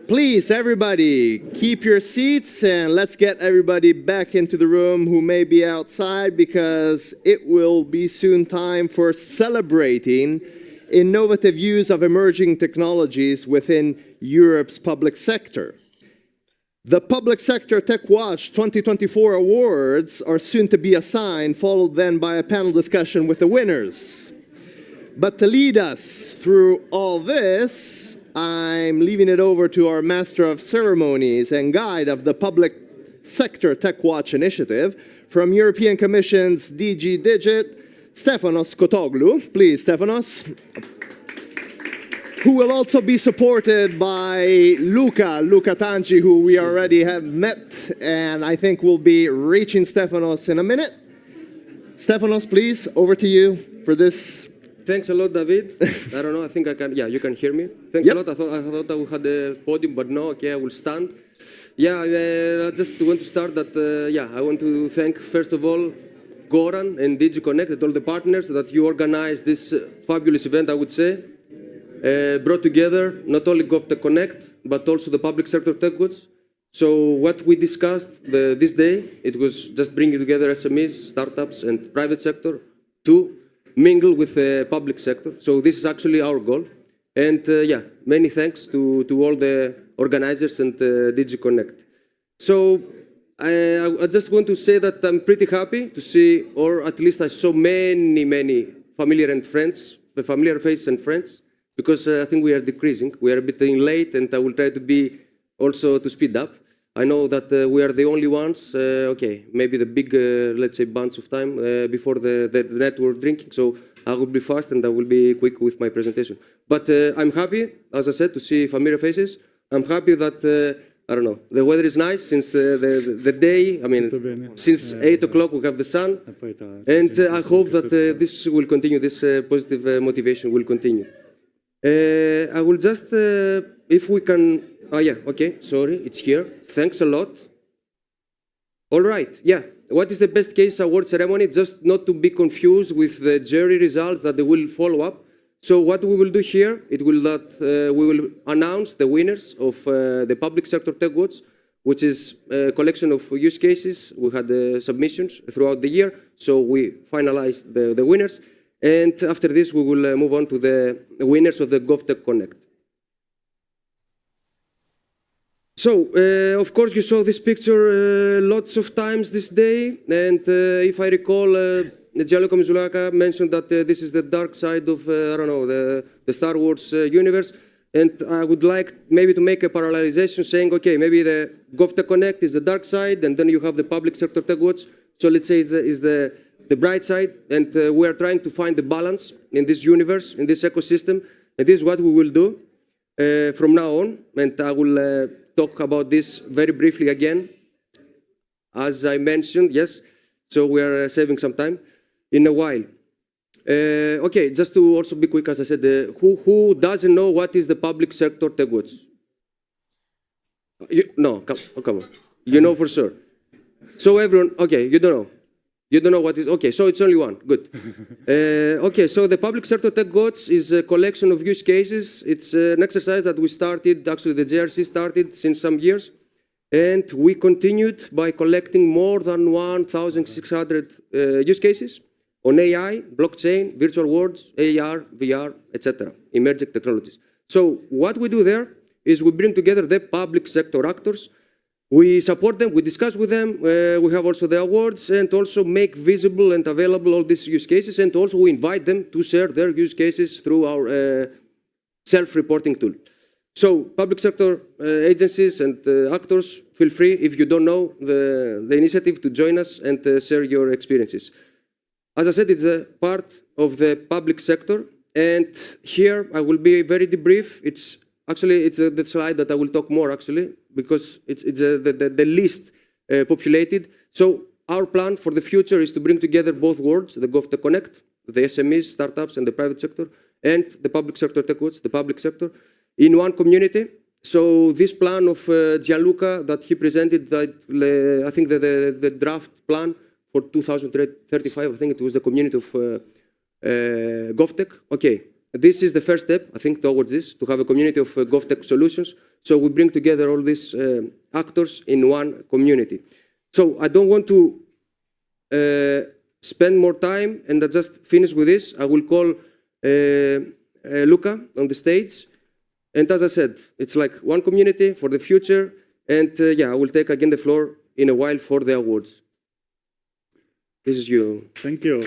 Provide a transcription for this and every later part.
Please, everybody, keep your seats and let's get everybody back into the room who may be outside, because it will be soon time for celebrating innovative use of emerging technologies within Europe's public sector. The Public Sector Tech Watch 2024 awards are soon to be assigned, followed then by a panel discussion with the winners. But to lead us through all this, I'm leaving it over to our Master of Ceremonies and guide of the Public Sector Tech Watch initiative from European Commission's DG Digit, Stefanos Kotoglu. Please, Stefanos. Who will also be supported by Luca Tanci, who we already have met, and I think we'll be reaching Stefanos in a minute. Stefanos, please, over to you for this. Thanks a lot, David. I don't know, I think I can, yeah, you can hear me. Thanks a lot. I thought I had a podium, but no, okay, I will stand. Yeah, I just want to start that, I want to thank, first of all, Goran and DG Connect and all the partners that you organized this fabulous event, I would say. Brought together not only GovTech Connect, but also the public sector tech goods. So what we discussed this day, it was just bringing together SMEs, startups, and private sector to mingle with the public sector. So this is actually our goal. And many thanks to all the organizers and DG Connect. So I just want to say that I'm pretty happy to see, or at least I saw many familiar and friends, the familiar faces and friends, because I think we are decreasing. We are a bit late, and I will try to be also to speed up. I know that we are the only ones, maybe the big, let's say, bunch of time before the network drinking. So I will be fast and I will be quick with my presentation. But I'm happy, as I said, to see familiar faces. I'm happy that, I don't know, the weather is nice since the day, I mean, since 8 o'clock we have the sun. And I hope that this will continue, this positive motivation will continue. I will just, if we can, sorry, it's here. Thanks a lot. All right, what is the best case award ceremony? Just not to be confused with the jury results that they will follow up. So what we will do here, we will announce the winners of the public sector tech goods, which is a collection of use cases. We had submissions throughout the year, so we finalized the winners. And after this, we will move on to the winners of the GovTech Connect. So, of course, you saw this picture lots of times this day. And if I recall, Gianluca Misulaka mentioned that this is the dark side of, the Star Wars universe. And I would like maybe to make a parallelization saying, okay, maybe the GovTech Connect is the dark side, and then you have the public sector tech goods. So let's say is the bright side, and we are trying to find the balance in this universe, in this ecosystem, and this is what we will do from now on, and I will talk about this very briefly again. As I mentioned, yes, so we are saving some time in a while. Just to also be quick, as I said, who doesn't know what is the public sector tech goods? No, come on. You know for sure. So everyone, you don't know. You don't know what is, so it's only one, good. So the public sector tech goods is a collection of use cases. It's an exercise that we started, actually the JRC started since some years, and we continued by collecting more than 1,600 use cases on AI, blockchain, virtual worlds, AR, VR, etc., emerging technologies. So what we do there is we bring together the public sector actors. We support them, we discuss with them, we have also the awards, and also make visible and available all these use cases, and also we invite them to share their use cases through our self-reporting tool. So public sector agencies and actors, feel free, if you don't know the initiative, to join us and share your experiences. As I said, it's a part of the public sector, and here I will be very brief. It's the slide that I will talk more, actually, because it's the least populated. So our plan for the future is to bring together both worlds, the GovTech Connect, the SMEs, startups, and the private sector, and the public sector tech goods, the public sector, in one community. So this plan of Gianluca that he presented, I think the draft plan for 2035, I think it was the community of GovTech. This is the first step, I think, towards this, to have a community of GovTech solutions. So we bring together all these actors in one community. So I don't want to spend more time, and I just finish with this. I will call Luca on the stage. And as I said, it's like one community for the future. And yeah, I will take again the floor in a while for the awards. This is you. Thank you.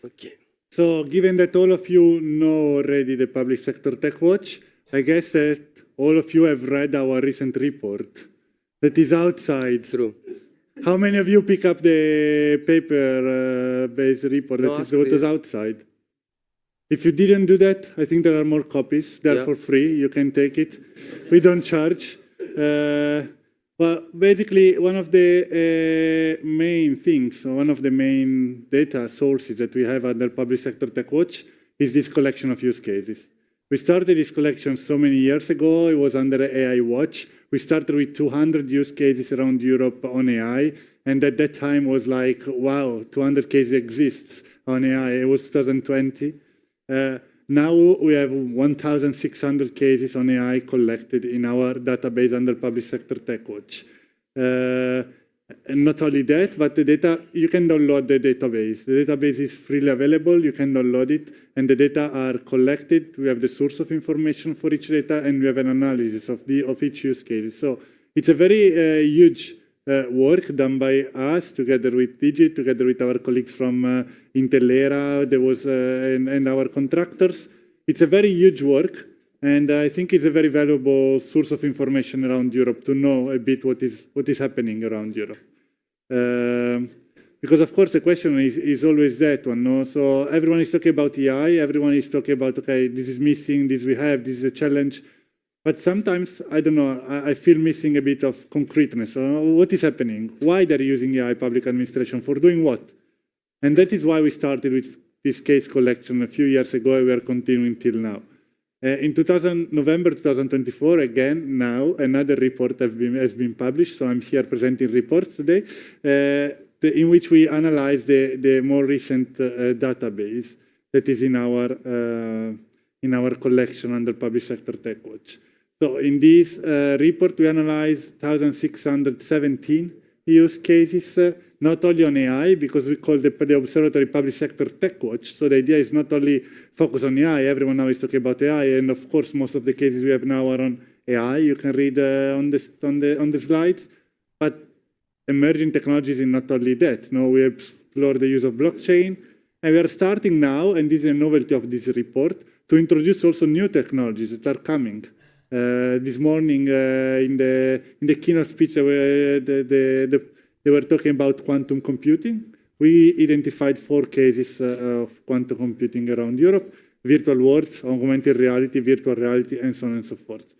Okay. So given that all of you know already the Public Sector Tech Watch, I guess that all of you have read our recent report that is outside. True. How many of you pick up the paper-based report that was outside? If you didn't do that, I think there are more copies. They're for free. You can take it. We don't charge. Well, basically, one of the main things, one of the main data sources that we have under Public Sector Tech Watch is this collection of use cases. We started this collection so many years ago. It was under AI Watch. We started with 200 use cases around Europe on AI. And at that time was like, wow, 200 cases exists on AI. It was 2020. Now we have 1,600 cases on AI collected in our database under Public Sector Tech Watch. And not only that, but the data, you can download the database. The database is freely available, you can download it, and the data are collected. We have the source of information for each data, and we have an analysis of each use case. So it's a very huge work done by us together with Digit, together with our colleagues from Intellera, there was, and our contractors. It's a very huge work, and I think it's a very valuable source of information around Europe to know a bit what is happening around Europe. Because of course the question is always that one. No? So everyone is talking about AI, everyone is talking about, okay, this is missing, this we have, this is a challenge. But sometimes, I don't know, I feel missing a bit of concreteness. What is happening? Why they're using AI public administration? For doing what? And that is why we started with this case collection a few years ago, and we are continuing till now. In November 2024, again, now, another report has been published, so I'm here presenting reports today, in which we analyze the more recent database that is in our collection under Public Sector Tech Watch. So in this report, we analyzed 1,617 use cases, not only on AI, because we call the Observatory Public Sector Tech Watch. So the idea is not only focus on AI, everyone now is talking about AI, and of course, most of the cases we have now are on AI. You can read on the slides, but emerging technologies is not only that. No, we explore the use of blockchain, and we are starting now, and this is a novelty of this report, to introduce also new technologies that are coming. This morning in the keynote speech, they were talking about quantum computing. We identified 4 cases of quantum computing around Europe: virtual worlds, augmented reality, virtual reality, and so on and so forth.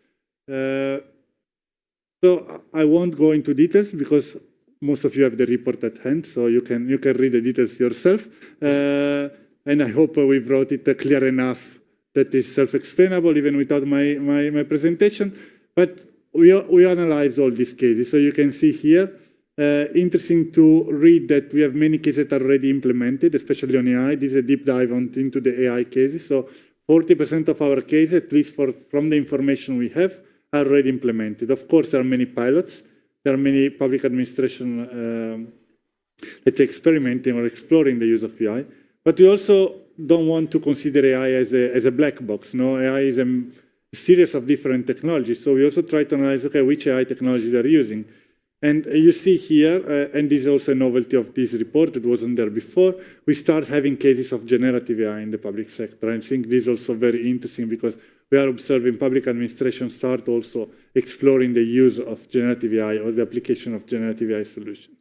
So I won't go into details because most of you have the report at hand, so you can read the details yourself. And I hope we brought it clear enough that is self-explainable even without my presentation. But we analyzed all these cases. So you can see here, interesting to read that we have many cases that are already implemented, especially on AI. This is a deep dive into the AI cases. So 40% of our cases, at least from the information we have, are already implemented. Of course, there are many pilots. There are many public administration let's say experimenting or exploring the use of AI. But we also don't want to consider AI as a black box. No, AI is a series of different technologies. So we also try to analyze, okay, which AI technology they're using. And you see here, and this is also a novelty of this report, it wasn't there before, we start having cases of generative AI in the public sector. I think this is also very interesting because we are observing public administration start also exploring the use of generative AI or the application of generative AI solutions.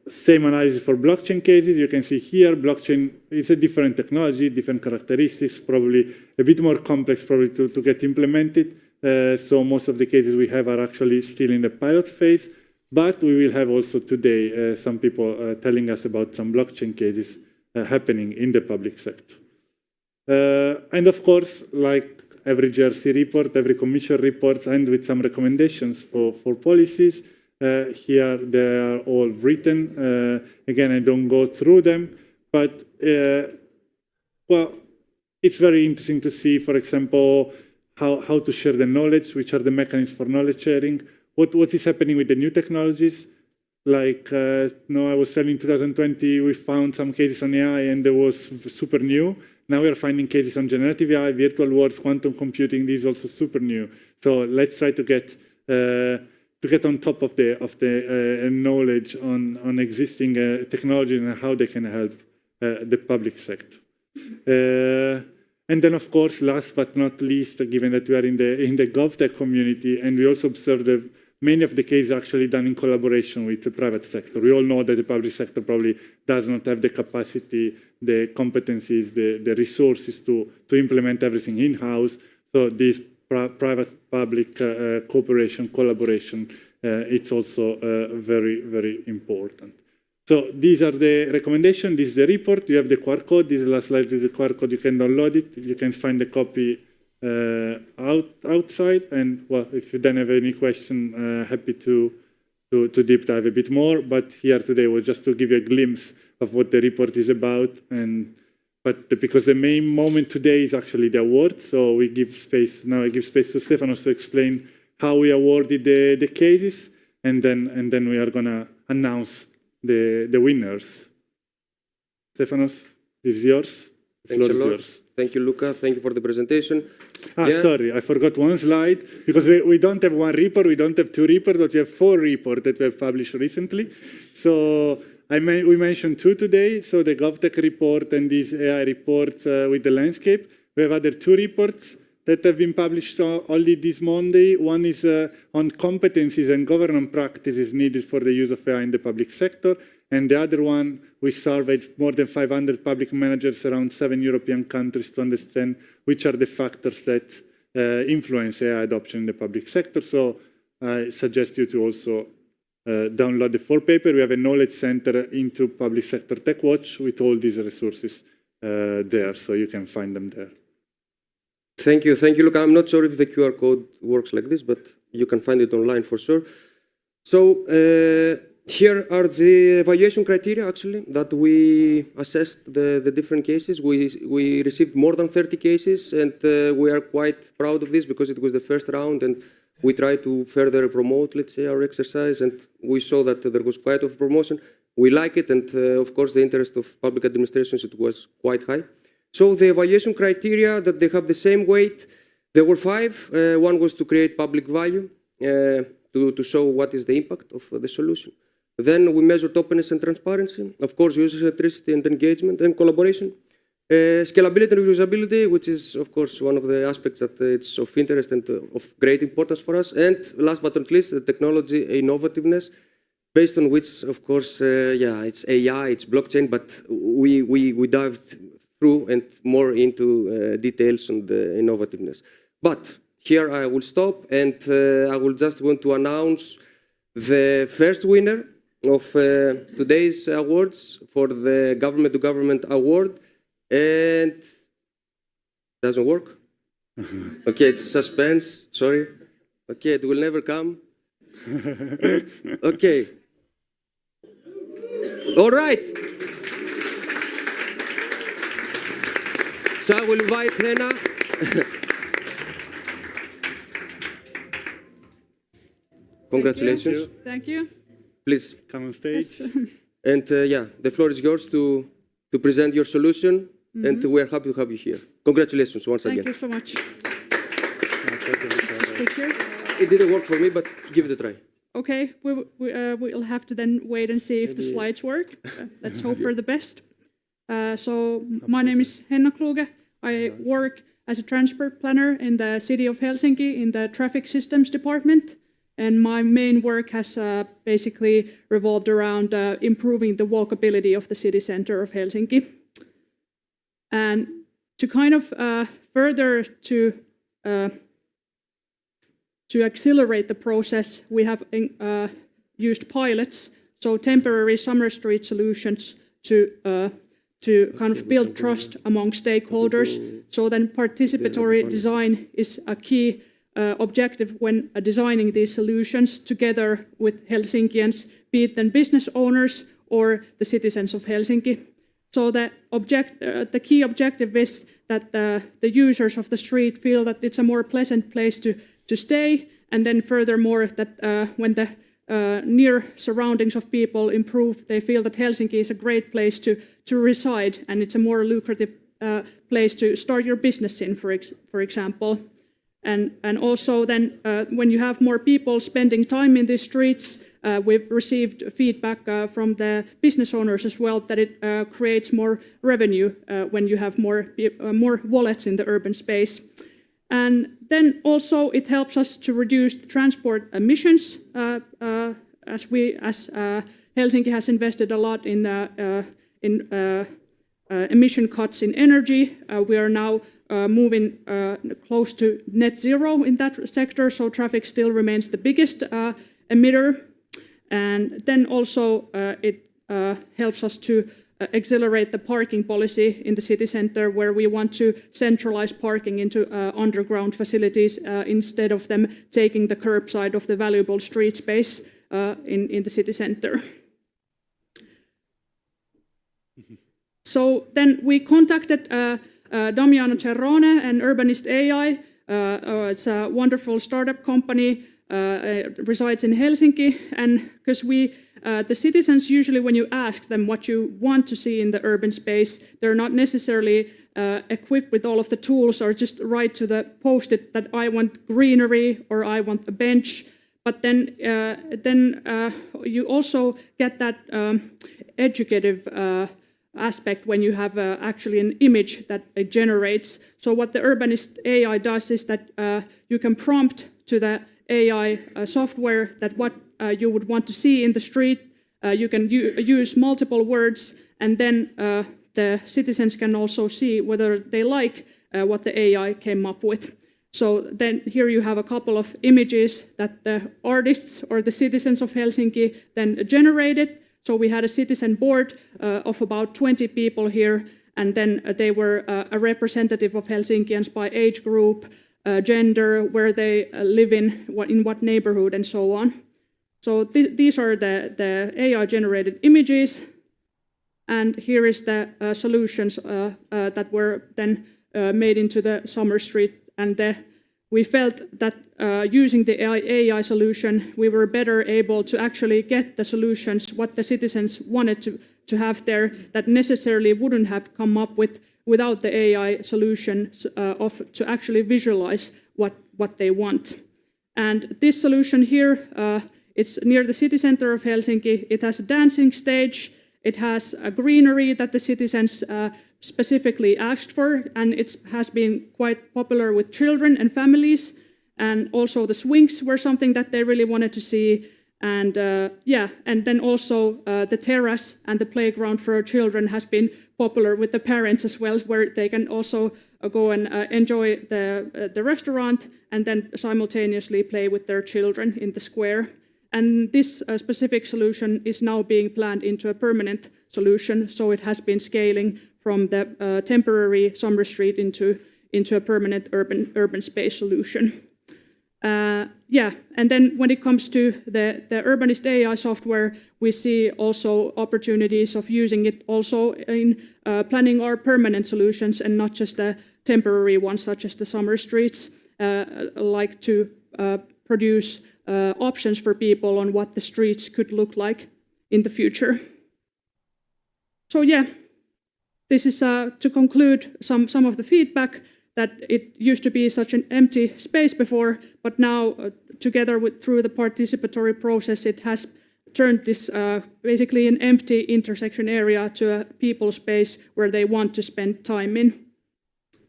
Same analysis for blockchain cases. You can see here, blockchain is a different technology, different characteristics, probably a bit more complex probably to get implemented. So most of the cases we have are actually still in the pilot phase, but we will have also today some people telling us about some blockchain cases happening in the public sector. And of course, like every GRC report, every commission report, and with some recommendations for policies, here they are all written. Again, I don't go through them, but well, it's very interesting to see, for example, how to share the knowledge, which are the mechanisms for knowledge sharing, what is happening with the new technologies. Like, I was telling in 2020, we found some cases on AI and there was super new. Now we are finding cases on generative AI, virtual worlds, quantum computing. This is also super new. So let's try to get on top of the knowledge on existing technology and how they can help the public sector. And then, of course, last but not least, given that we are in the GovTech community, and we also observe that many of the cases are actually done in collaboration with the private sector. We all know that the public sector probably does not have the capacity, the competencies, the resources to implement everything in-house. So this private-public cooperation, collaboration, it's also very, very important. So these are the recommendations. This is the report. You have the QR code. This is the last slide with the QR code. You can download it. You can find the copy outside. And well, if you don't have any question, happy to deep dive a bit more. But here today was just to give you a glimpse of what the report is about. But because the main moment today is actually the award, so we give space now. I give space to Stefanos to explain how we awarded the cases, and then we are gonna announce the winners. Stefanos, this is yours. The floor is yours. Thank you, Luca. Thank you for the presentation. Sorry, I forgot one slide, because we don't have one report, we don't have two reports, but we have 4 reports that we have published recently. So we mentioned 2 today, so the GovTech report and this AI report with the landscape. We have other 2 reports that have been published only this Monday. One is on competencies and governance practices needed for the use of AI in the public sector. And the other one, we surveyed more than 500 public managers around 7 European countries to understand which are the factors that influence AI adoption in the public sector. So I suggest you to also download the 4 paper. We have a knowledge center into public sector tech watch with all these resources there, so you can find them there. Thank you, Luca. I'm not sure if the QR code works like this, but you can find it online for sure. So here are the evaluation criteria, actually, that we assessed the different cases. We received more than 30 cases, and we are quite proud of this because it was the first round, and we tried to further promote, let's say, our exercise, and we saw that there was quite a promotion. We like it, and of course, the interest of public administrations, it was quite high. So the evaluation criteria, that they have the same weight. There were 5. One was to create public value, to show what is the impact of the solution. Then we measured openness and transparency, of course, user centricity and engagement and collaboration. Scalability and reusability, which is, of course, one of the aspects that it's of interest and of great importance for us. And last but not least, the technology innovativeness, based on which, of course, it's AI, it's blockchain, but we dived through and more into details on the innovativeness. But here I will stop, and I will just want to announce the first winner of today's awards for the Government to Government Award. And doesn't work? Okay, it's suspense, sorry. Okay, it will never come. Okay. All right. So I will invite Hena. Congratulations. Thank you. Please come on stage. And the floor is yours to present your solution. And we're happy to have you here. Congratulations once again. Thank you so much. It didn't work for me, but give it a try. Okay, we'll have to then wait and see if the slides work. Let's hope for the best. So my name is Henna Kluge. I work as a transport planner in the city of Helsinki in the traffic systems department. And my main work has basically revolved around improving the walkability of the city center of Helsinki. And to kind of further to accelerate the process, we have used pilots, so temporary summer street solutions to kind of build trust among stakeholders. So then participatory design is a key objective when designing these solutions together with Helsinkians, be it then business owners or the citizens of Helsinki. So the key objective is that the users of the street feel that it's a more pleasant place to stay, and then furthermore that when the near surroundings of people improve, they feel that Helsinki is a great place to reside, and it's a more lucrative place to start your business in, for example. And also then when you have more people spending time in the streets, we've received feedback from the business owners as well that it creates more revenue when you have more wallets in the urban space. And then also it helps us to reduce the transport emissions as Helsinki has invested a lot in emission cuts in energy. We are now moving close to net zero in that sector, so traffic still remains the biggest emitter. And then also it helps us to accelerate the parking policy in the city center, where we want to centralize parking into underground facilities instead of them taking the curbside of the valuable street space in the city center. So then we contacted Damiano Cerrone and Urbanist AI. It's a wonderful startup company, resides in Helsinki, and because the citizens usually, when you ask them what you want to see in the urban space, they're not necessarily equipped with all of the tools or just write to the post-it that I want greenery or I want a bench. But then you also get that educative aspect when you have actually an image that it generates. So what the Urbanist AI does is that you can prompt to the AI software that what you would want to see in the street. You can use multiple words, and then the citizens can also see whether they like what the AI came up with. So then here you have a couple of images that the artists or the citizens of Helsinki then generated. So we had a citizen board of about 20 people here, and then they were a representative of Helsinkians by age group, gender, where they live in what neighborhood, and so on. So these are the AI-generated images, and here is the solutions that were then made into the summer street. And we felt that using the AI solution, we were better able to actually get the solutions what the citizens wanted to have there that necessarily wouldn't have come up with without the AI solution to actually visualize what they want. And this solution here, it's near the city center of Helsinki. It has a dancing stage. It has a greenery that the citizens specifically asked for, and it has been quite popular with children and families. And also the swings were something that they really wanted to see. And and then also the terrace and the playground for children has been popular with the parents as well, where they can also go and enjoy the restaurant and then simultaneously play with their children in the square. And this specific solution is now being planned into a permanent solution, so it has been scaling from the temporary summer street into a permanent urban space solution. And then when it comes to the Urbanist AI software, we see also opportunities of using it also in planning our permanent solutions and not just the temporary ones, such as the summer streets, like to produce options for people on what the streets could look like in the future. So this is to conclude some of the feedback, that it used to be such an empty space before, but now together through the participatory process, it has turned this basically an empty intersection area to a people space where they want to spend time in.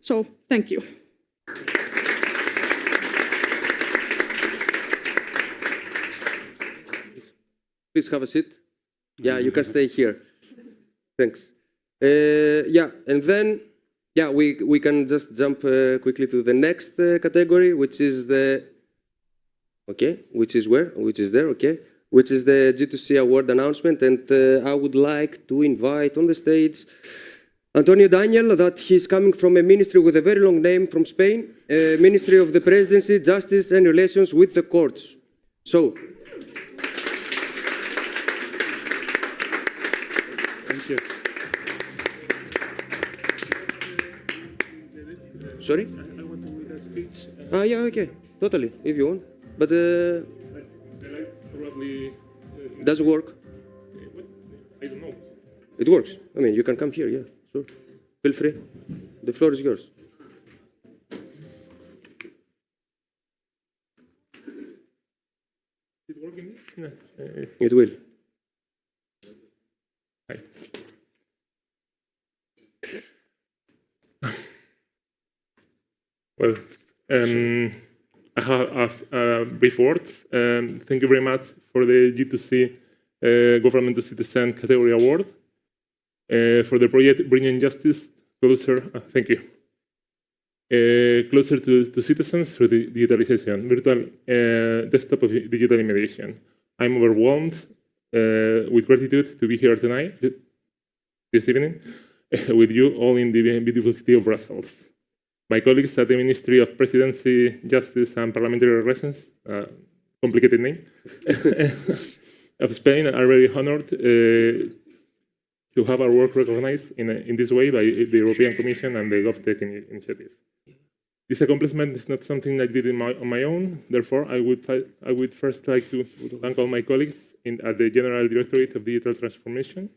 So thank you. Please have a seat. Yeah, you can stay here. Thanks. And then we can just jump quickly to the next category, which is the which is the G2C award announcement. And I would like to invite on the stage Antonio Daniel, that he's coming from a ministry with a very long name from Spain, Ministry of the Presidency, Justice and Relations with the Courts. So. Thank you. Sorry? I want to do the speech. Yeah, okay. Totally, if you want. But Probably. does it work? I don't know. It works. I mean, you can come here, yeah, sure. Feel free. The floor is yours. Is it working? No. It will. Hi. Well, I have a brief word. Thank you very much for the G2C Government to Citizen category award for the project Bringing Justice Closer. Thank you. Closer to citizens through the digitalization, virtual desktop of digital immigration. I'm overwhelmed with gratitude to be here tonight, this evening, with you all in the beautiful city of Brussels. My colleagues at the Ministry of Presidency, Justice and Parliamentary Relations, complicated name, of Spain are very honored to have our work recognized in this way by the European Commission and the GovTech initiative. This accomplishment is not something I did on my own. Therefore, I would first like to thank all my colleagues at the General Directorate of Digital Transformation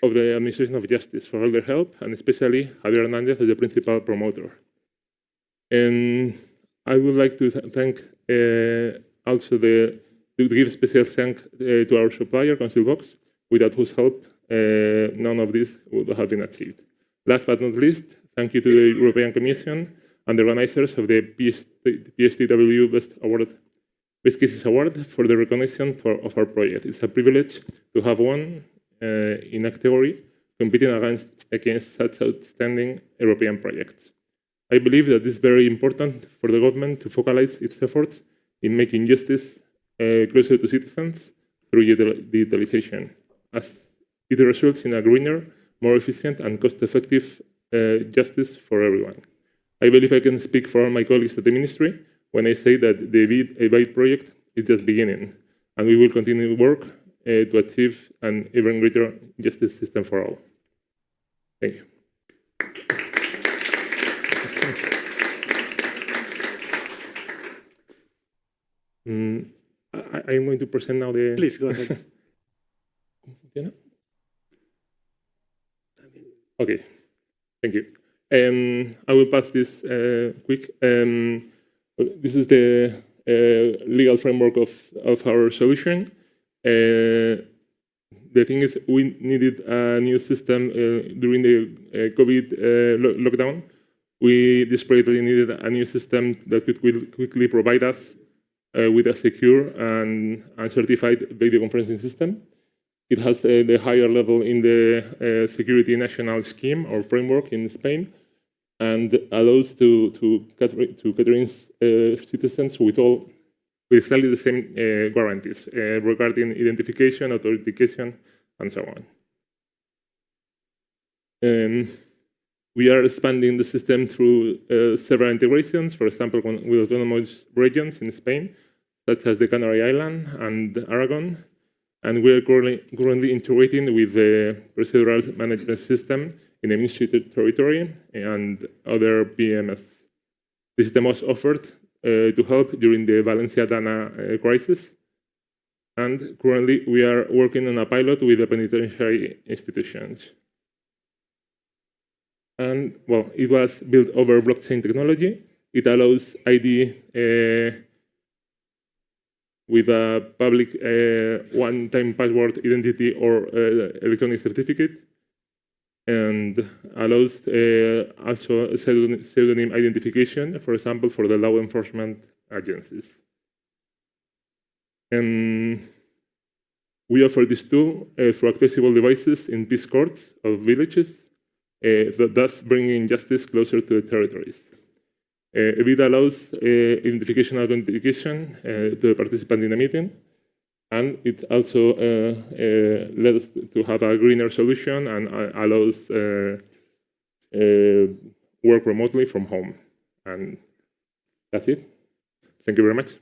of the Administration of Justice for all their help, and especially Javier Hernandez as the principal promoter. And I would like to thank also to give special thanks to our supplier, Councilbox, without whose help none of this would have been achieved. Last but not least, thank you to the European Commission and the organizers of the PSTW Best Cases Award for the recognition of our project. It's a privilege to have won in a category competing against such outstanding European projects. I believe that it's very important for the government to focalize its efforts in making justice closer to citizens through digitalization, as it results in a greener, more efficient and cost-effective justice for everyone. I believe I can speak for all my colleagues at the Ministry when I say that the EVADE project is just beginning, and we will continue to work to achieve an even greater justice system for all. Thank you. I'm going to present now the... Please, go ahead. Okay, thank you. I will pass this quick. This is the legal framework of our solution. The thing is, we needed a new system during the COVID lockdown. We desperately needed a new system that could quickly provide us with a secure and certified video conferencing system. It has the higher level in the security national scheme or framework in Spain, and allows to Catherine citizens with exactly the same guarantees regarding identification, authentication, and so on. We are expanding the system through several integrations, for example, with autonomous regions in Spain, such as the Canary Islands and Aragon. And we are currently integrating with the procedural management system in the Ministry territory and other PMS. The system was offered to help during the Valencia Dana crisis. And currently, we are working on a pilot with the penitentiary institutions. And, well, it was built over blockchain technology. It allows ID with a public one-time password identity or electronic certificate, and allows also pseudonym identification, for example, for the law enforcement agencies. And we offer this tool for accessible devices in peace courts of villages, thus bringing justice closer to the territories. It allows identification and authentication to the participant in the meeting, and it also led us to have a greener solution and allows work remotely from home. And that's it. Thank you very much.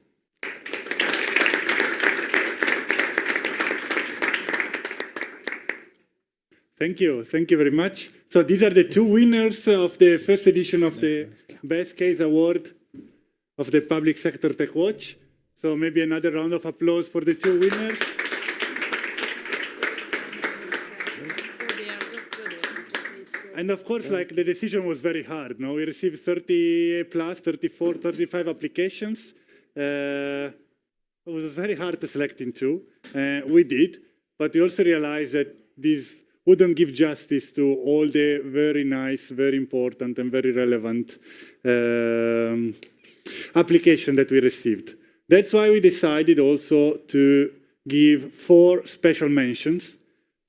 Thank you very much. So these are the two winners of the first edition of the Best Case Award of the Public Sector Tech Watch. So maybe another round of applause for the two winners. And of course, like the decision was very hard. No, we received 30 plus, 34, 35 applications. It was very hard to select in two. We did, but we also realized that this wouldn't give justice to all the very nice, very important, and very relevant application that we received. That's why we decided also to give 4 special mentions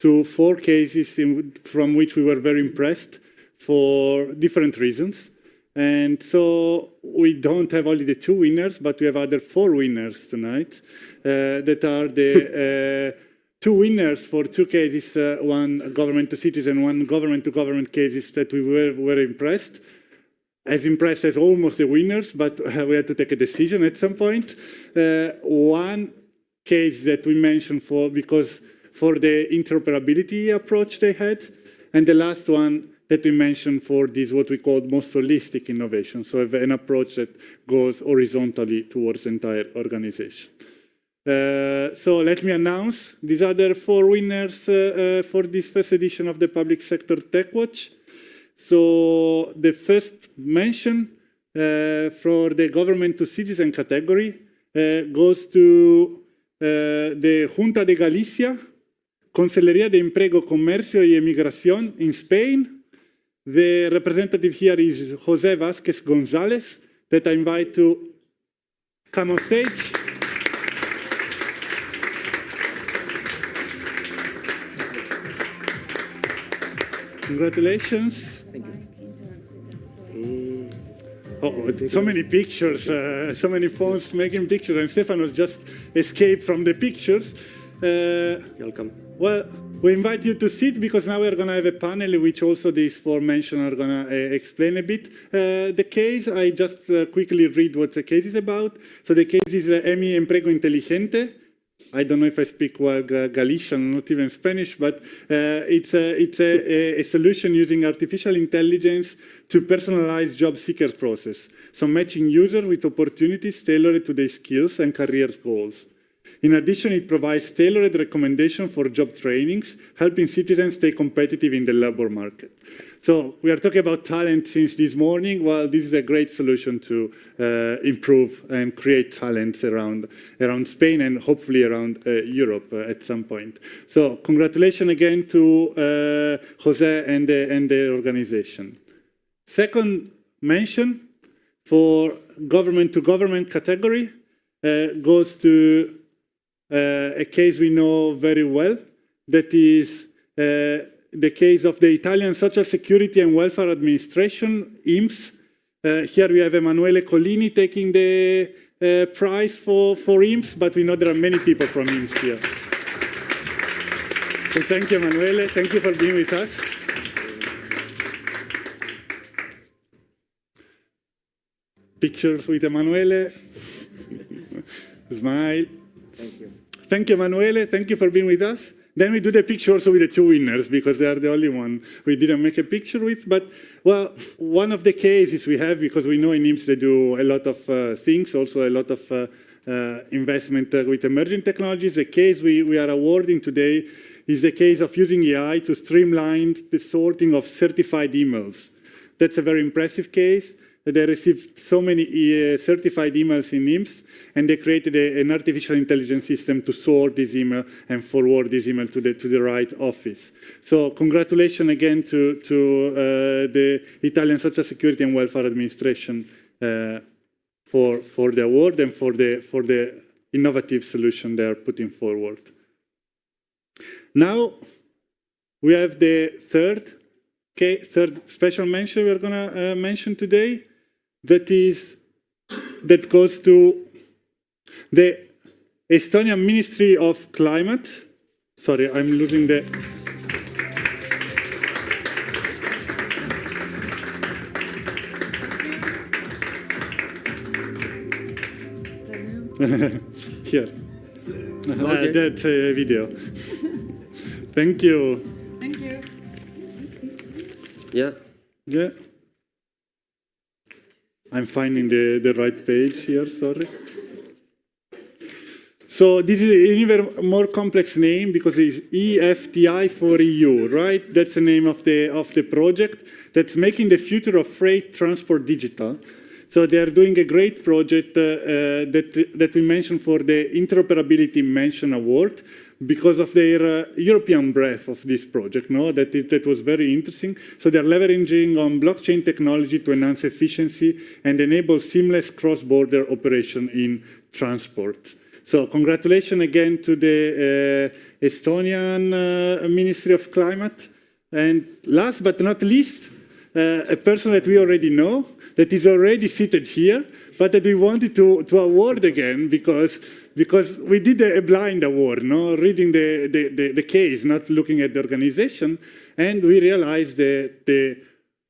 to 4 cases from which we were very impressed for different reasons. And so we don't have only the 2 winners, but we have other 4 winners tonight that are the 2 winners for 2 cases, one government to citizen, one government to government cases that we were impressed. As impressed as almost the winners, but we had to take a decision at some point. One case that we mentioned for the interoperability approach they had, and the last one that we mentioned for this what we call most holistic innovation, so an approach that goes horizontally towards the entire organization. So let me announce these other 4 winners for this first edition of the Public Sector Tech Watch. So the first mention for the government to citizen category goes to the Xunta de Galicia, Conselleria de Empleo, Comercio y Emigración in Spain. The representative here is José Vázquez González, that I invite to come on stage. Congratulations. Oh, so many pictures, so many phones making pictures, and Stefanos just escaped from the pictures. Welcome. Well, we invite you to sit because now we're going to have a panel in which also these 4 mentioned are going to explain a bit. The case, I just quickly read what the case is about. So the case is Mi Empleo Inteligente. I don't know if I speak well Galician, not even Spanish, but it's a solution using artificial intelligence to personalize job seeker process. So matching users with opportunities tailored to their skills and career goals. In addition, it provides tailored recommendations for job trainings, helping citizens stay competitive in the labor market. So we are talking about talent since this morning. Well, this is a great solution to improve and create talents around Spain and hopefully around Europe at some point. So congratulations again to Jose and the organization. Second mention for government to government category goes to a case we know very well, that is the case of the Italian Social Security and Welfare Administration, INPS. Here we have Emanuele Collini taking the prize for INPS, but we know there are many people from INPS here. So thank you, Emanuele. Thank you for being with us. Pictures with Emanuele. Smile. Thank you. Thank you, Emanuele. Thank you for being with us. Then we do the picture also with the 2 winners because they are the only one we didn't make a picture with. But, well, one of the cases we have, because we know in INPS they do a lot of things, also a lot of investment with emerging technologies. The case we are awarding today is the case of using AI to streamline the sorting of certified emails. That's a very impressive case. They received so many certified emails in INPS, and they created an artificial intelligence system to sort this email and forward this email to the right office. So congratulations again to the Italian Social Security and Welfare Administration for the award and for the innovative solution they are putting forward. Now we have the third special mention we're going to mention today. That goes to the Estonian Ministry of Climate. Sorry, I'm losing the... Here. Okay. That's a video. Thank you. Thank you. Yeah. I'm finding the right page here, sorry. So this is an even more complex name because it's EFTI for EU, right? That's the name of the project that's making the future of freight transport digital. So they are doing a great project that we mentioned for the Interoperability Mention Award because of their European breadth of this project. No, that was very interesting. So they're leveraging on blockchain technology to enhance efficiency and enable seamless cross-border operation in transport. So congratulations again to the Estonian Ministry of Climate. And last but not least, a person that we already know, that is already seated here, but that we wanted to award again because we did a blind award, no, reading the case, not looking at the organization, and we realized that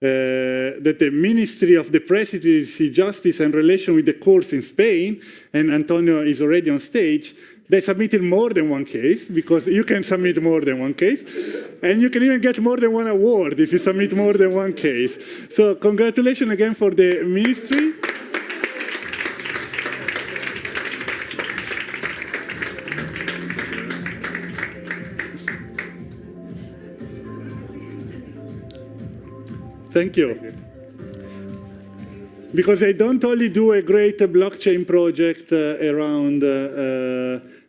the Ministry of the Presidency, Justice and Relation with the Courts in Spain, and Antonio is already on stage, they submitted more than one case, because you can submit more than one case, and you can even get more than one award if you submit more than one case. So congratulations again for the Ministry. Thank you. Because they don't only do a great blockchain project around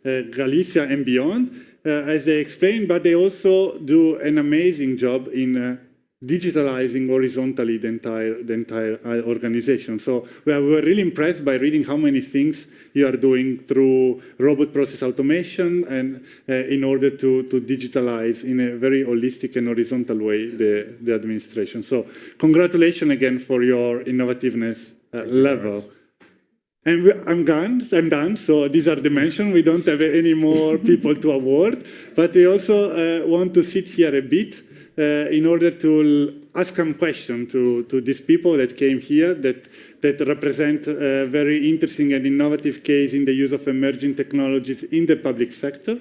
Galicia and beyond, as they explained, but they also do an amazing job in digitalizing horizontally the entire organization. So we were really impressed by reading how many things you are doing through robot process automation and in order to digitalize in a very holistic and horizontal way the administration. So congratulations again for your innovativeness level. And I'm done. So these are the mentions. We don't have any more people to award, but we also want to sit here a bit in order to ask some questions to these people that came here that represent a very interesting and innovative case in the use of emerging technologies in the public sector,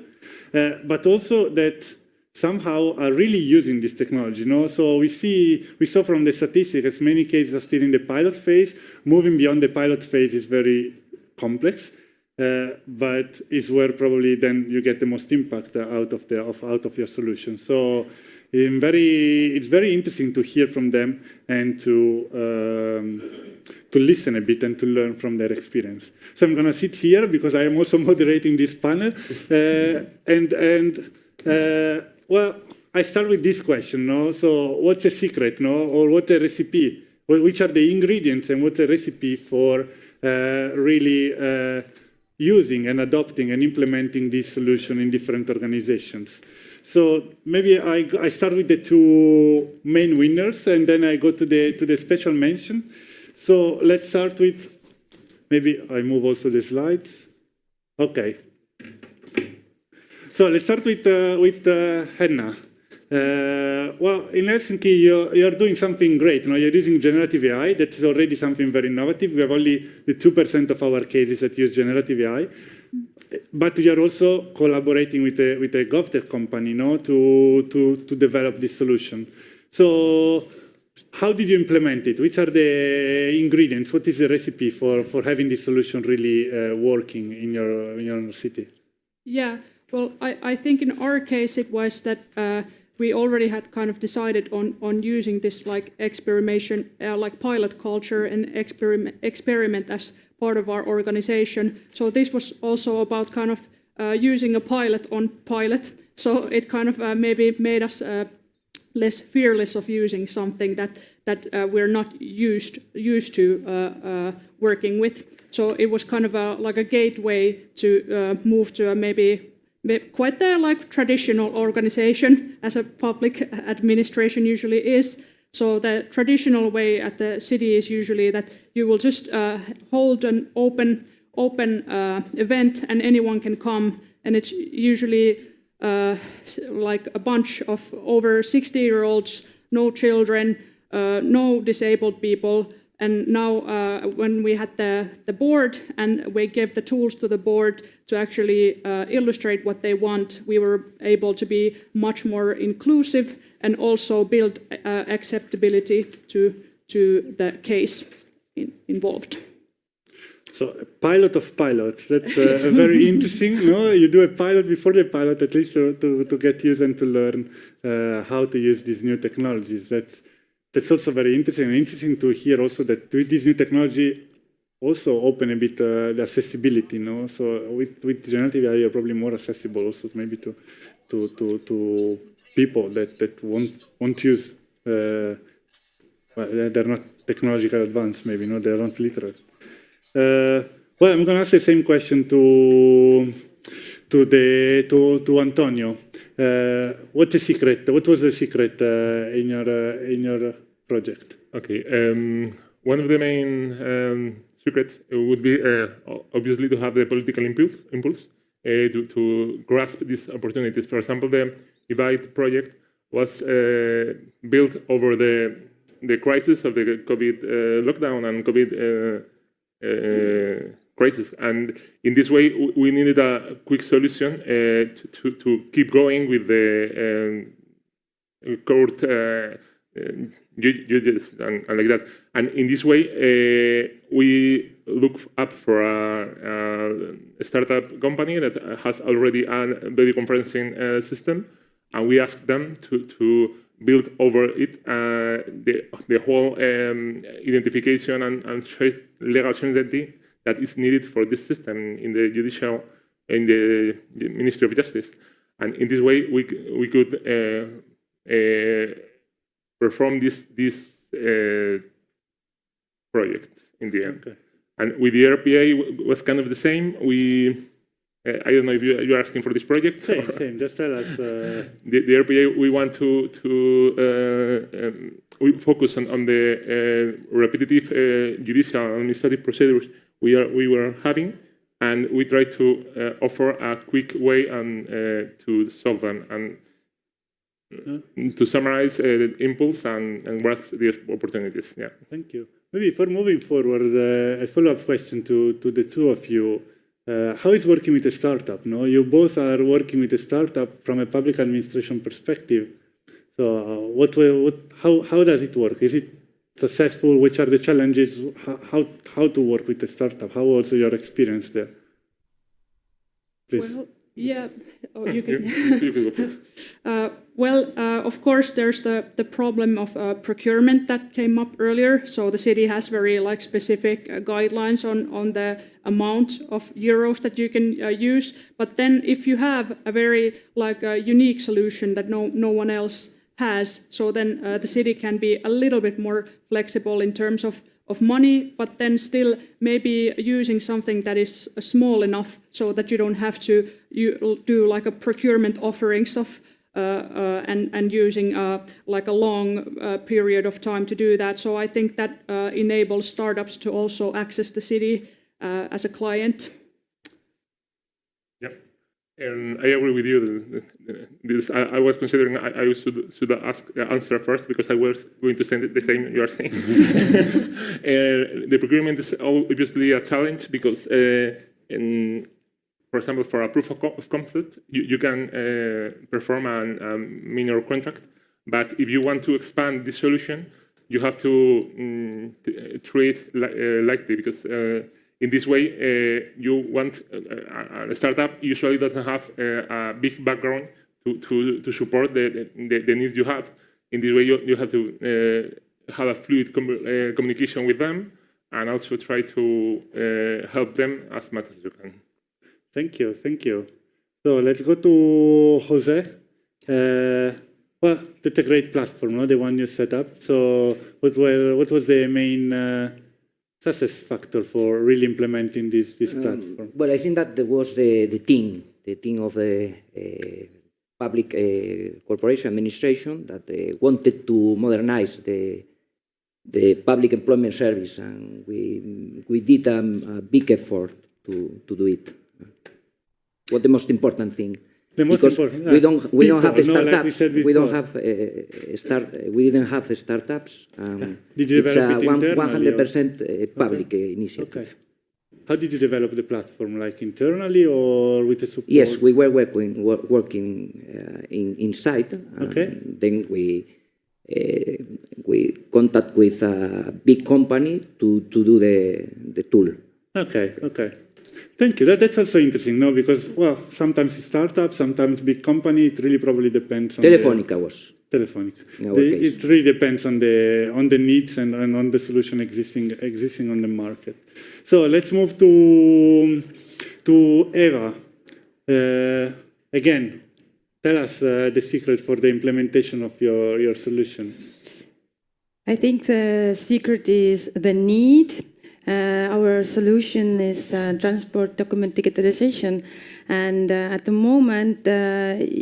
but also that somehow are really using this technology. You know? So we saw from the statistics, many cases are still in the pilot phase. Moving beyond the pilot phase is very complex, but is where probably then you get the most impact out of your solution. So it's very interesting to hear from them and to listen a bit and to learn from their experience. So I'm going to sit here because I am also moderating this panel. Well, I start with this question. No? So what's the secret, no? Or what's the recipe? Which are the ingredients and what's the recipe for really using and adopting and implementing this solution in different organizations? So maybe I start with the two main winners, and then I go to the special mention. So let's start with, maybe I move also the slides. Okay. So let's start with Henna. Well, in Helsinki, you're doing something great. You're using generative AI. That is already something very innovative. We have only the 2% of our cases that use generative AI. But we are also collaborating with a GovTech company, to develop this solution. So how did you implement it? Which are the ingredients? What is the recipe for having this solution really working in your city? Yeah, well, I think in our case it was that we already had kind of decided on using this like experimentation, like pilot culture and experiment as part of our organization. So this was also about kind of using a pilot on pilot. So it kind of maybe made us less fearless of using something that we're not used to working with. So it was kind of like a gateway to move to a maybe quite a like traditional organization as a public administration usually is. So the traditional way at the city is usually that you will just hold an open event and anyone can come, and it's usually like a bunch of over 60-year-olds, no children, no disabled people, And now when we had the board and we gave the tools to the board to actually illustrate what they want, we were able to be much more inclusive and also build acceptability to the case involved. So a pilot of pilots, that's very interesting. No, you do a pilot before the pilot, at least to get used and to learn how to use these new technologies. That's also very interesting. And interesting to hear also that with this new technology also open a bit the accessibility. No, so with generative AI, you're probably more accessible also maybe to people that won't use. Well, they're not technological advanced, maybe. No, they're not literate. Well, I'm going to ask the same question to Antonio. What was the secret in your project? Okay. One of the main secrets would be obviously to have the political impulse to grasp these opportunities. For example, the Divide project was built over the crisis of the COVID lockdown and COVID crisis, and in this way we needed a quick solution to keep going with the court judges and like that. And in this way we look up for a startup company that has already a video conferencing system, and we asked them to build over it the whole identification and legal certainty that is needed for this system in the Ministry of Justice. And in this way, we could perform this project in the end. Okay. And with the RPA was kind of the same. I don't know if you're asking for this project. Same. Just tell us. The RPA, we want to we focus on the repetitive judicial and administrative procedures we were having, and we try to offer a quick way to solve them and to summarize the impulse and grasp the opportunities. Yeah. Thank you. Maybe for moving forward, a follow-up question to the two of you. How is working with a startup? No, you both are working with a startup from a public administration perspective. So, how does it work? Is it successful? Which are the challenges? How to work with a startup? How also your experience there? Please. Well, yeah. Oh, you can. Of course, there's the problem of procurement that came up earlier. So the city has very specific guidelines on the amount of euros that you can use. But then, if you have a very unique solution that no one else has, so then the city can be a little bit more flexible in terms of money, but then still maybe using something that is small enough so that you don't have to do a procurement offerings of and using a long period of time to do that. So I think that enables startups to also access the city as a client. And I agree with you. I was considering I should answer first because I was going to say the same you are saying. The procurement is obviously a challenge because, for example, for a proof of concept, you can perform a minor contract, but if you want to expand this solution, you have to treat lightly because. In this way, you want a startup usually doesn't have a big background to support the needs you have. In this way, you have to have a fluid communication with them and also try to help them as much as you can. Thank you. So let's go to Jose. Well, that's a great platform, no? The one you set up. So what was the main success factor for really implementing this platform? Well, I think that there was the team of the public corporation administration that wanted to modernize the public employment service, and we did a big effort to do it. What the most important thing? The most because important, we don't have people, no, like we startups. said We don't before. have we didn't have startups. Did you It's develop it a internally, or- 100% public initiative. Okay. How did you develop the platform? Like internally or with the support? Yes, we were working inside. Okay. Then we contact with a big company to do the tool. Okay, okay. Thank you. That's also interesting, no? Because, well, sometimes it's startups, sometimes big company. It really probably depends on Telefonica was. Telefonica. In our case. It really depends on the needs and on the solution existing on the market. So let's move to Eva. Again, tell us the secret for the implementation of your solution. I think the secret is the need. Our solution is transport document digitalization, and at the moment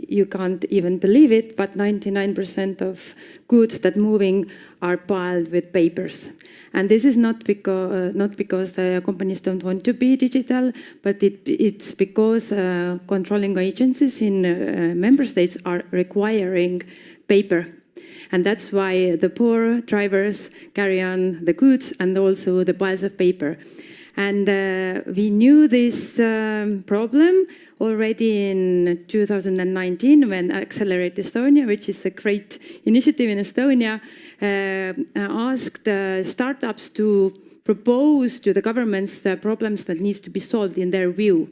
you can't even believe it, but 99% of goods that moving are piled with papers. And this is not because the companies don't want to be digital, but it's because controlling agencies in member states are requiring paper. And that's why the poor drivers carry on the goods and also the piles of paper. And we knew this problem already in 2019 when Accelerate Estonia, which is a great initiative in Estonia, asked startups to propose to the governments the problems that needs to be solved in their view.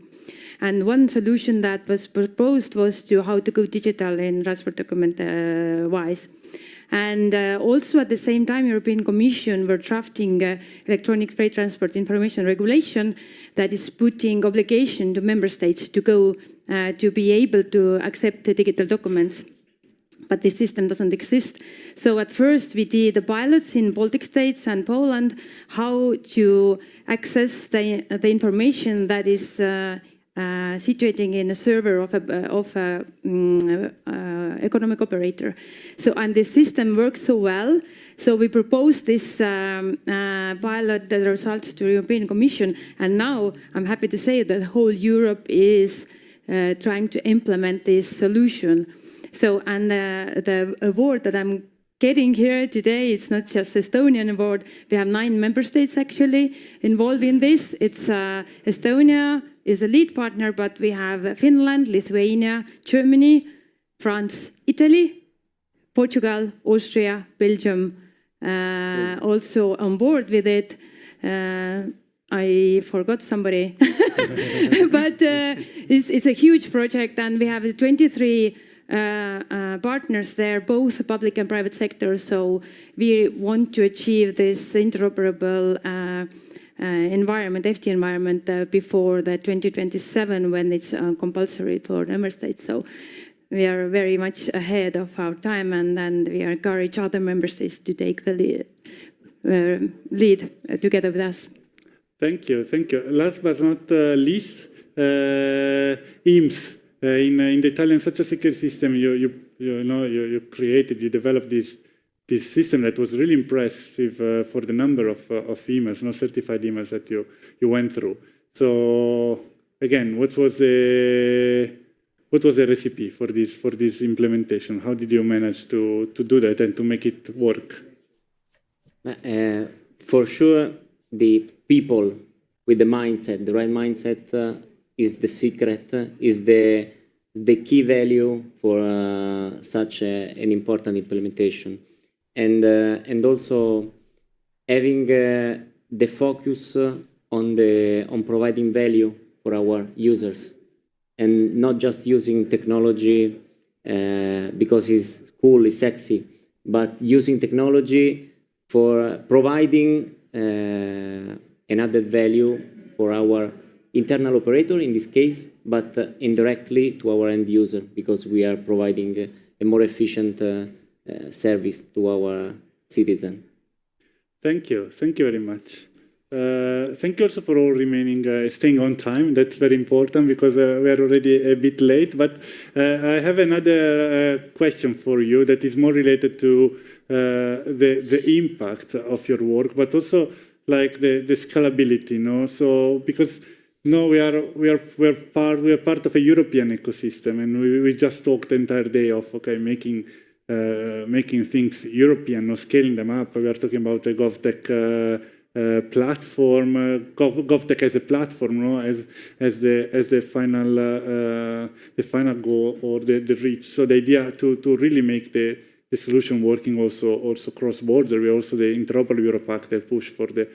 And one solution that was proposed was to how to go digital in transport document wise. And also at the same time, European Commission were drafting electronic freight transport information regulation that is putting obligation to member states to go to be able to accept the digital documents. But this system doesn't exist. So at first we did the pilots in Baltic states and Poland, how to access the information that is situating in a server of a economic operator. So, and the system works so well. So we proposed this pilot, the results to European Commission, and now I'm happy to say that whole Europe is trying to implement this solution. So, and the award that I'm getting here today, it's not just Estonian award. We have 9 member states actually involved in this. It's Estonia is a lead partner, but we have Finland, Lithuania, Germany, France, Italy, Portugal, Austria, Belgium, also on board with it. I forgot somebody, but it's a huge project, and we have 23 partners there, both public and private sector. So we want to achieve this interoperable environment, FT environment, before the 2027 when it's compulsory for member states. So we are very much ahead of our time, and then we encourage other member states to take the lead together with us. Thank you, thank you. Last but not least, INPS. In the Italian social security system, you created, you developed this system that was really impressive for the number of emails, certified emails that you went through. So again, what was the recipe for this implementation? How did you manage to do that and to make it work? For sure, the people with the mindset, the right mindset, is the secret, is the key value for such an important implementation, and also having the focus on providing value for our users, and not just using technology because it's cool, it's sexy, but using technology for providing an added value for our internal operator in this case, but indirectly to our end user, because we are providing a more efficient service to our citizen. Thank you very much. Thank you also for all remaining, staying on time. That's very important because we are already a bit late. But I have another question for you that is more related to the impact of your work, but also like the scalability. So because No, we are part of a European ecosystem, and we just talked the entire day of making things European or scaling them up. We are talking about a GovTech platform, GovTech as a platform, no, as the final goal or the reach. So the idea to really make the solution working also cross-border. We also the Interoperable Europe Act push for the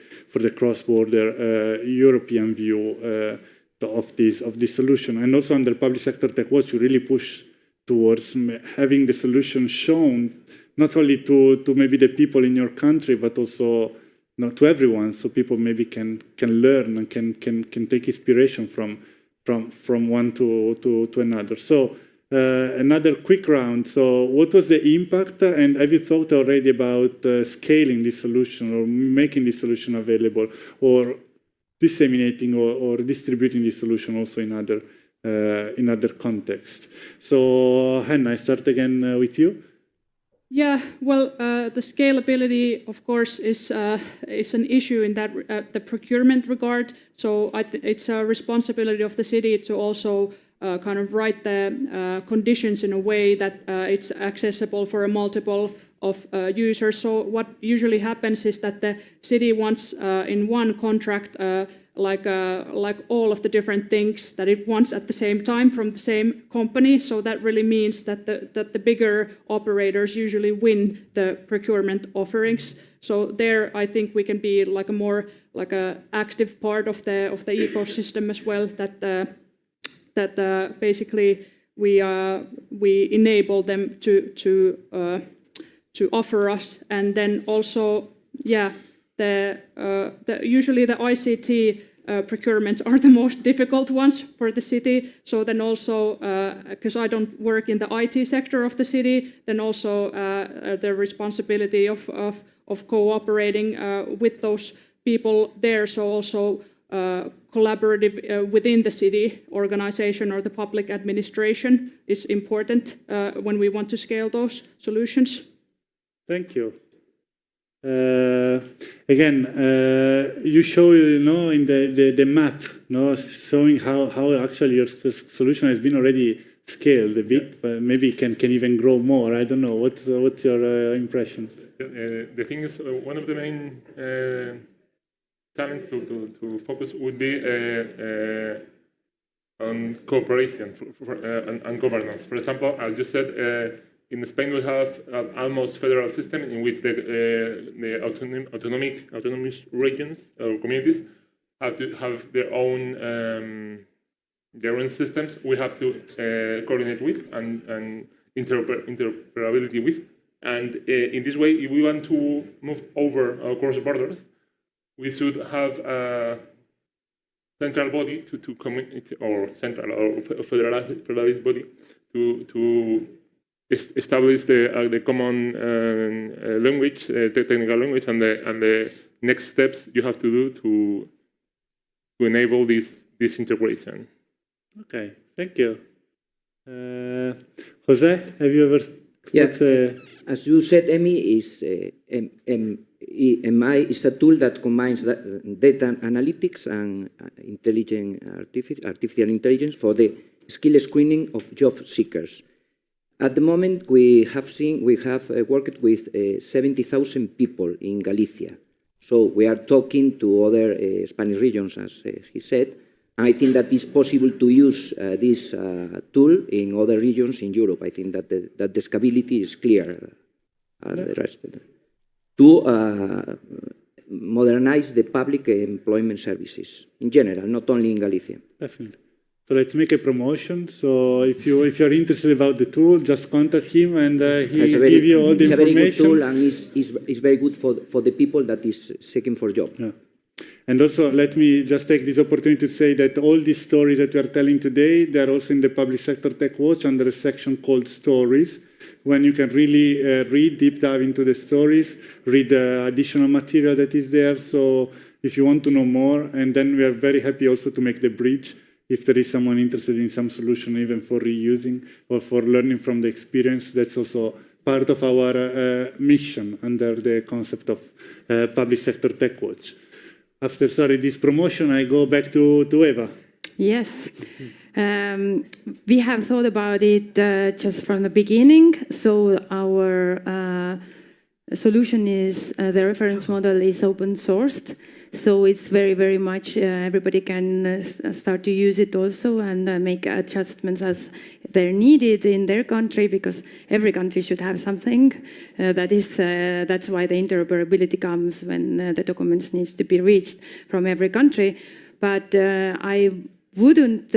cross-border European view of this solution, and also under Public Sector Tech Watch, we really push towards having the solution shown not only to maybe the people in your country, but also to everyone, so people maybe can learn and can take inspiration from one to another. So another quick round. So what was the impact, and have you thought already about scaling this solution or making this solution available, or disseminating or distributing this solution also in other contexts? So Henna, I start again with you. Yeah, well, the scalability, of course, is an issue in that the procurement regard. So it's a responsibility of the city to also kind of write the conditions in a way that it's accessible for a multiple of users. So what usually happens is that the city wants in one contract like all of the different things that it wants at the same time from the same company. So that really means that the bigger operators usually win the procurement offerings. So there, I think we can be like a more like a active part of the ecosystem as well. That basically we enable them to offer us, and then also usually the ICT procurements are the most difficult ones for the city. So then also, because I don't work in the IT sector of the city, then also the responsibility of cooperating with those people there. So also collaborative within the city organization or the public administration is important when we want to scale those solutions. Thank you. Again, you show, in the map, showing how actually your solution has been already scaled a bit, but maybe can even grow more. I don't know. What's your impression? The thing is, one of the main challenges to focus would be on cooperation and governance. For example, as you said, in Spain we have an almost federal system in which the autonomous regions or communities have to have their own systems. We have to coordinate with and interoperability with. And in this way, if we want to move over across borders, we should have a central body to communicate, or central or federalized body to establish the common language, technical language, and the next steps you have to do to enable this integration. Okay, thank you. Jose, have you ever? Yeah, as you said, EMI is a tool that combines data analytics and artificial intelligence for the skill screening of job seekers. At the moment, we have worked with 70,000 people in Galicia. So we are talking to other Spanish regions, as he said. I think that it's possible to use this tool in other regions in Europe. I think that the scalability is clear. The rest to modernize the public employment services in general, not only in Galicia. Definitely. So let's make a promotion. So if you're interested about the tool, just contact him, and he'll give you all the information. It's a very good tool, and it's very good for the people that is seeking for a job. Yeah. And also, let me just take this opportunity to say that all these stories that we are telling today, they're also in the Public Sector Tech Watch under a section called Stories, when you can really read, deep dive into the stories, read the additional material that is there. So if you want to know more, and then we are very happy also to make the bridge if there is someone interested in some solution, even for reusing or for learning from the experience. That's also part of our mission under the concept of Public Sector Tech Watch. after, this promotion, I go back to Eva. Yes. We have thought about it just from the beginning. So our solution is, the reference model is open sourced. So it's very, very much, everybody can start to use it also and make adjustments as they're needed in their country, because every country should have something. That's why the interoperability comes when the documents needs to be reached from every country. But I wouldn't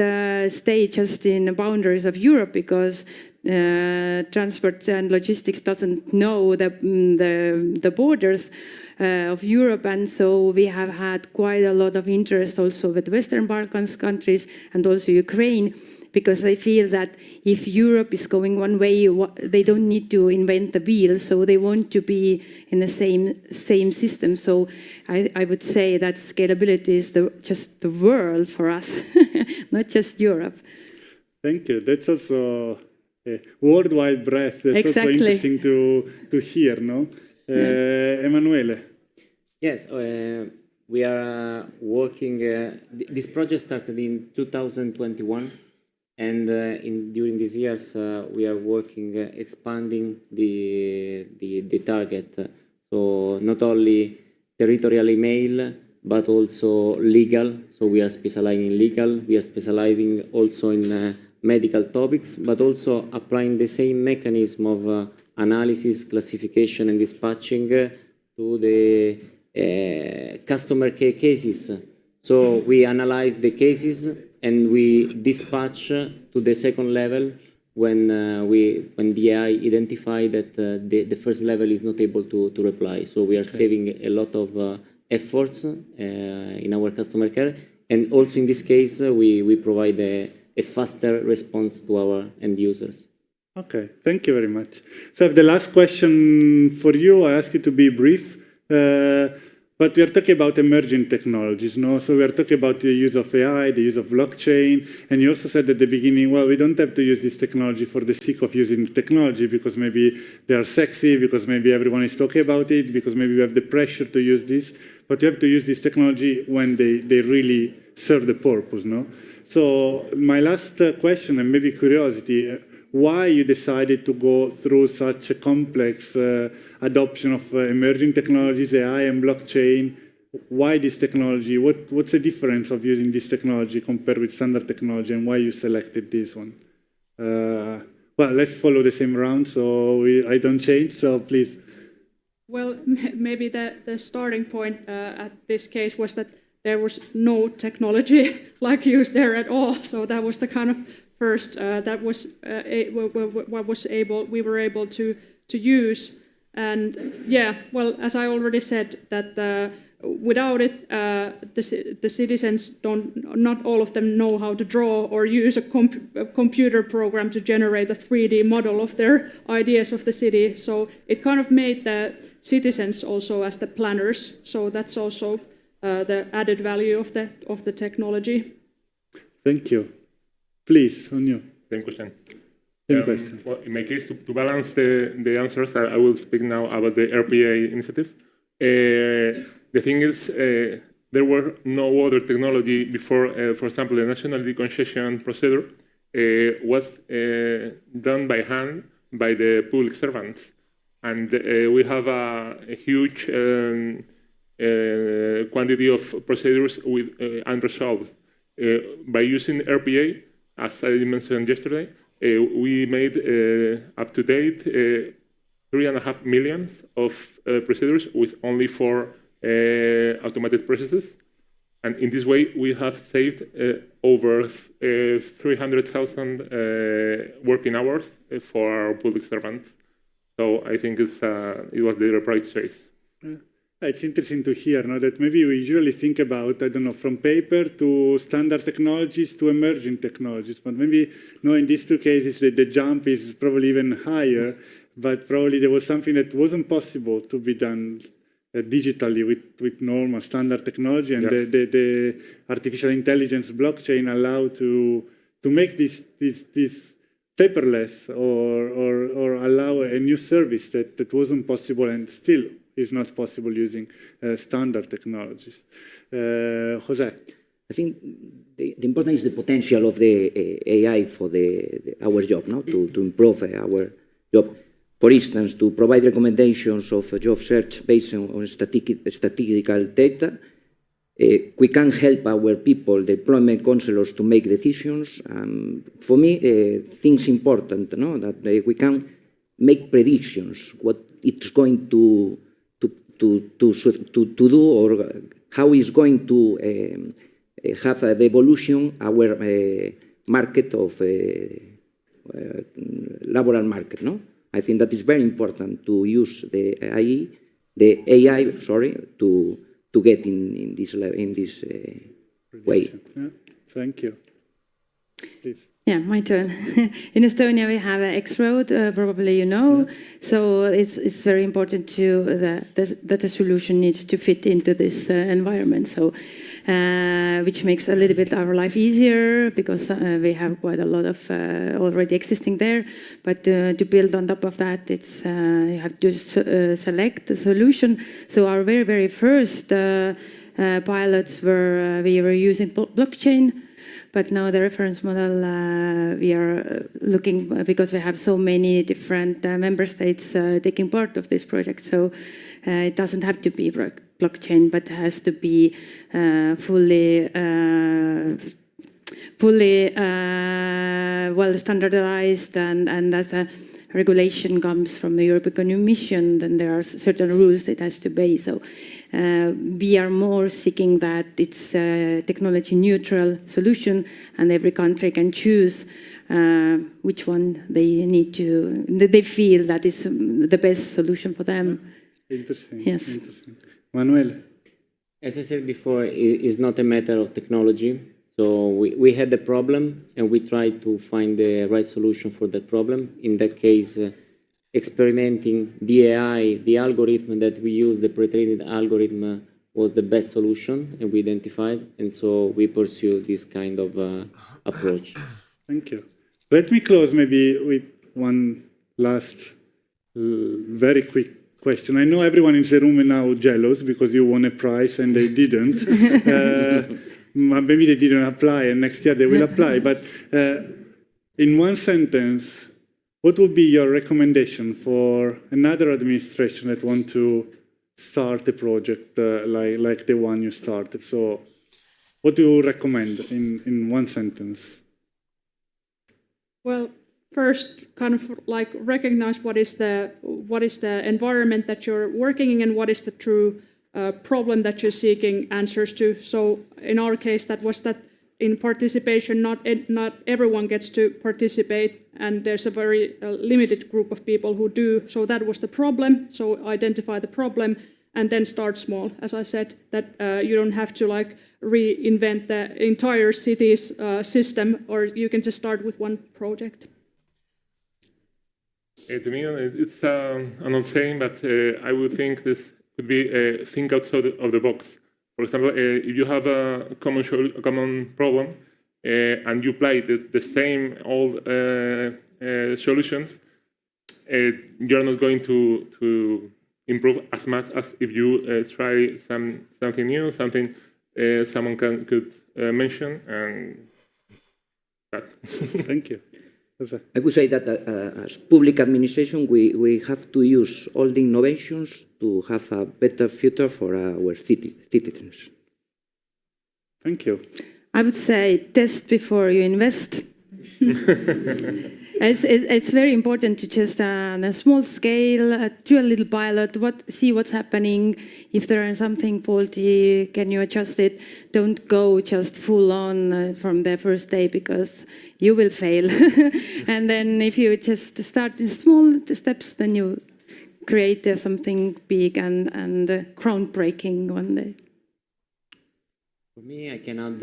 stay just in the boundaries of Europe, because transport and logistics doesn't know the borders of Europe, and so we have had quite a lot of interest also with Western Balkans countries and also Ukraine, because they feel that if Europe is going one way, they don't need to invent the wheel, so they want to be in the same system. So I would say that scalability is just the world for us, not just Europe. Thank you. That's also a worldwide breadth. That's also interesting to hear, no? Emanuele. Yes, we are working. This project started in 2021, and during these years we are working, expanding the target. So not only territorial email, but also legal. So we are specializing in legal. We are specializing also in medical topics, but also applying the same mechanism of analysis, classification, and dispatching to the customer care cases. So we analyze the cases and we dispatch to the second level when the AI identify that the first level is not able to reply. So we are saving a lot of efforts in our customer care, and also in this case we provide a faster response to our end users. Okay, thank you very much. So I have the last question for you. I ask you to be brief, but we are talking about emerging technologies, no? So we are talking about the use of AI, the use of blockchain, and you also said at the beginning, well, we don't have to use this technology for the sake of using the technology, because maybe they are sexy, because maybe everyone is talking about it, because maybe we have the pressure to use this, but you have to use this technology when they really serve the purpose, no? So my last question, and maybe curiosity, why you decided to go through such a complex adoption of emerging technologies, AI and blockchain? Why this technology? What's the difference of using this technology compared with standard technology, and why you selected this one? Well, let's follow the same round, so I don't change, so please. Well, maybe the starting point at this case was that there was no technology like used there at all. So that was the kind of first that was what we were able to use. And yeah, well, as I already said, that without it, the citizens not all of them know how to draw or use a computer program to generate a 3D model of their ideas of the city. So it kind of made the citizens also as the planners. So that's also the added value of the technology. Thank you. Please, on you. Same question. Well, in my case, to balance the answers, I will speak now about the RPA initiatives. The thing is, there were no other technology before. For example, the national decongestion procedure was done by hand by the public servants. And we have a huge quantity of procedures with unresolved. By using RPA, as I mentioned yesterday, we made up to date 3.5 million of procedures with only 4 automated processes. And in this way, we have saved over 300,000 working hours for our public servants. So I think it was the right choice. It's interesting to hear, no, that maybe we usually think about, I don't know, from paper to standard technologies to emerging technologies, but maybe no, in these two cases the jump is probably even higher, but probably there was something that wasn't possible to be done digitally with normal standard technology, and the artificial intelligence blockchain allow to make this paperless or allow a new service that wasn't possible, and still is not possible using standard technologies. Jose? I think the important is the potential of the AI for our job, no? To improve our job. For instance, to provide recommendations of job search based on statistical data. We can help our people, the employment counselors, to make decisions. For me, things important, no? That we can make predictions, what it's going to do, or how it's going to have the evolution our market of laboral market, no? I think that is very important to use the AI, to get in this way. Yeah. Thank you. Please. Yeah, my turn. In Estonia, we have an X road, probably you know. So it's very important that the solution needs to fit into this environment. So, which makes a little bit our life easier because we have quite a lot of already existing there. But to build on top of that, it's you have to select the solution. So our very first pilots we were using blockchain. But now the reference model, we are looking, because we have so many different member states taking part of this project. So it doesn't have to be blockchain, but has to be fully well standardized. And as a regulation comes from the European Commission, then there are certain rules that it has to obey. So we are more seeking that it's a technology neutral solution, and every country can choose which one they feel that is the best solution for them. Interesting. Yes. Interesting. Manuel? As I said before, it's not a matter of technology. So we had the problem and we tried to find the right solution for that problem. In that case, experimenting the AI, the algorithm that we use, the pre-trained algorithm, was the best solution, and we identified, and so we pursue this kind of approach. Thank you. Let me close maybe with one last very quick question. I know everyone in the room is now jealous because you won a prize and they didn't. Maybe they didn't apply and next year they will apply. But in one sentence, what would be your recommendation for another administration that want to start a project like the one you started? So what do you recommend in one sentence? Well, first, kind of like recognize what is the environment that you're working in and what is the true problem that you're seeking answers to. So in our case, that was that in participation, not everyone gets to participate, and there's a very limited group of people who do. So that was the problem. So identify the problem and then start small. As I said, that you don't have to like reinvent the entire city's system, or you can just start with one project. To me, it's I'm not saying, but I would think this could be think outside of the box. For example, if you have a common problem and you apply the same old solutions, you're not going to improve as much as if you try something new, something someone could mention, and that. Thank you. I would say that as public administration, we have to use all the innovations to have a better future for our citizens. Thank you. I would say test before you invest. It's very important to just on a small scale do a little pilot. See what's happening. If there is something faulty, can you adjust it? Don't go just full on from the first day because you will fail. And then if you just start in small steps, then you create something big and groundbreaking one day. For me, I can add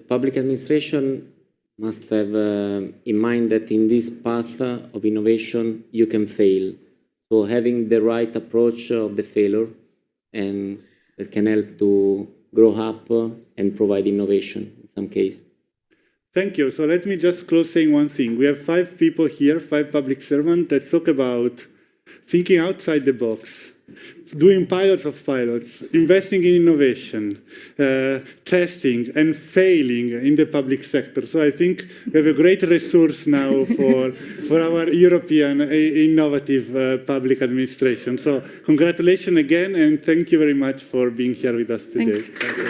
public administration must have in mind that in this path of innovation you can fail. So having the right approach of the failure, and that can help to grow up and provide innovation in some case. Thank you. So let me just close saying one thing. We have 5 people here, 5 public servants that talk about thinking outside the box doing pilots of pilots, investing in innovation, testing and failing in the public sector. So I think we have a great resource now for our European innovative public administration. So congratulations again, and thank you very much for being here with us today. Thank you.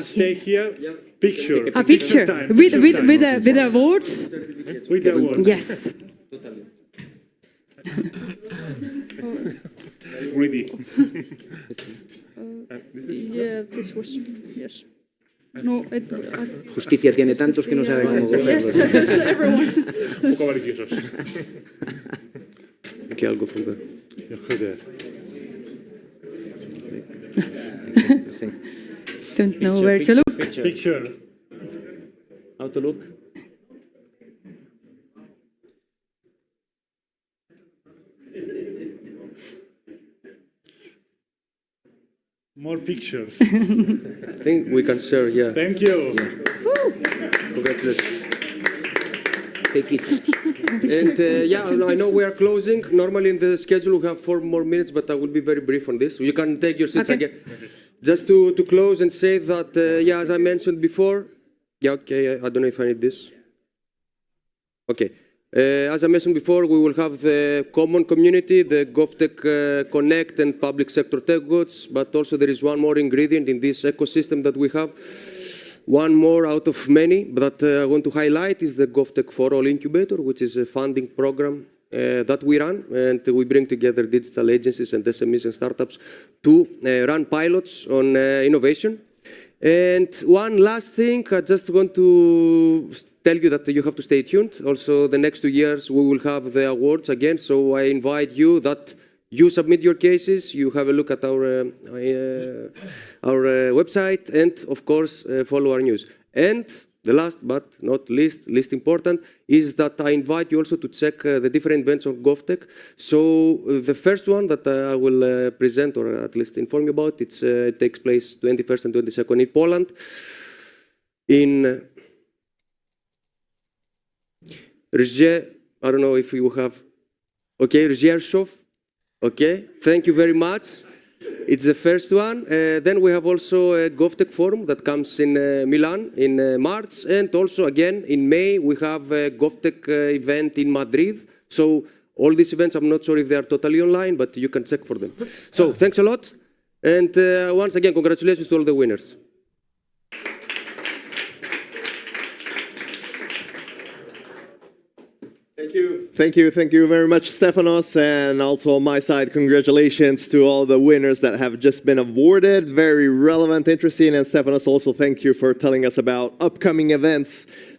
Stay here. Picture. A picture time. with Time. awards. With the awards. Yes. Ready. Yeah, this was, yes. No, Justicia tiene tantos que no sabe cómo yes, cogerlos. yes, everyone. Un poco avariciosos. Okay, I'll go from there. Don't know where to look. Picture. How to look? More pictures. I think we can share, yeah. Thank you. Congratulations. Take it. And yeah, I know we are closing. Normally in the schedule we have 4 more minutes, but I will be very brief on this. You can take your seats Okay. again. Just to close and say that, yeah, as I mentioned before, yeah, okay, I don't know if I need this. Okay. As I mentioned before, we will have the common community, the GovTech Connect and public sector tech goods, but also there is one more ingredient in this ecosystem that we have. One more out of many that I want to highlight is the GovTech for All Incubator, which is a funding program that we run, and we bring together digital agencies and SMEs and startups to run pilots on innovation. And one last thing, I just want to tell you that you have to stay tuned. Also, the next 2 years, we will have the awards again. So I invite you that you submit your cases, you have a look at our website, and of course, follow our news. And the last but not least important, is that I invite you also to check the different events on GovTech. So the first one that I will present, or at least inform you about, it takes place 21st and 22nd in Poland. In Rzeszów, I don't know if you have, okay, Rzeszów, okay, thank you very much. It's the first one. Then we have also a GovTech Forum that comes in Milan in March. And also again in May, we have a GovTech event in Madrid. So all these events, I'm not sure if they are totally online, but you can check for them. So thanks a lot. And once again, congratulations to all the winners. Thank you very much, Stefanos, and also on my side, congratulations to all the winners that have just been awarded. Very relevant, interesting, and Stefanos, also thank you for telling us about upcoming events